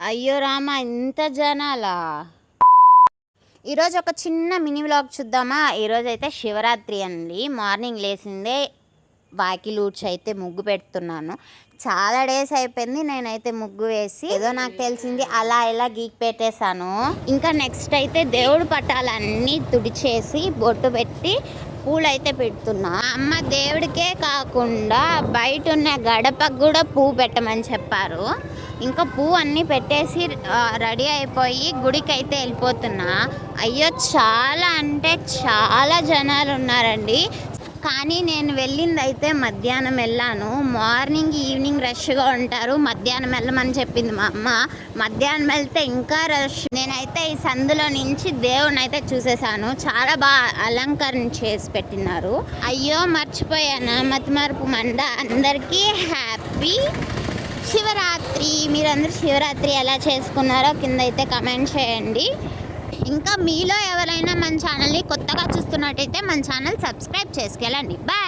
అయ్యో రామ, ఇంత జనాలా? ఈరోజు ఒక చిన్న మినీ వ్లాగ్ చూద్దామా? ఈరోజు అయితే శివరాత్రి అండి. మార్నింగ్ లేసిందే వాకిలి ఊడ్చి అయితే ముగ్గు పెడుతున్నాను. చాలా డేస్ అయిపోయింది నేనైతే ముగ్గు వేసి. ఏదో నాకు తెలిసింది అలా ఇలా గీక్ పెట్టేశాను. ఇంకా నెక్స్ట్ అయితే దేవుడు పటాలన్నీ తుడిచేసి బొట్టు పెట్టి పూలు అయితే పెడుతున్నా. అమ్మ దేవుడికే కాకుండా బయట ఉన్న గడపకు కూడా పువ్వు పెట్టమని చెప్పారు. ఇంకా పువ్వు అన్నీ పెట్టేసి రెడీ అయిపోయి గుడికి అయితే వెళ్ళిపోతున్నా. అయ్యో, చాలా అంటే చాలా జనాలు ఉన్నారండి. కానీ నేను వెళ్ళింది అయితే మధ్యాహ్నం వెళ్ళాను. మార్నింగ్ ఈవినింగ్ రష్గా ఉంటారు. మధ్యాహ్నం వెళ్ళమని చెప్పింది మా అమ్మ. మధ్యాహ్నం వెళ్తే ఇంకా రష్. నేనైతే ఈ సందులో నుంచి దేవుని అయితే చూసేసాను. చాలా బాగా అలంకరణ చేసి పెట్టినారు. అయ్యో, మర్చిపోయాను, మతిమరుపు మండ. అందరికీ హ్యాపీ శివరాత్రి. మీరందరూ శివరాత్రి ఎలా చేసుకున్నారో కింద అయితే కమెంట్ చేయండి. ఇంకా మీలో ఎవరైనా మన ఛానల్ని కొత్తగా చూస్తున్నట్టయితే మన ఛానల్ సబ్స్క్రైబ్ చేసుకెళ్ళండి. బాయ్.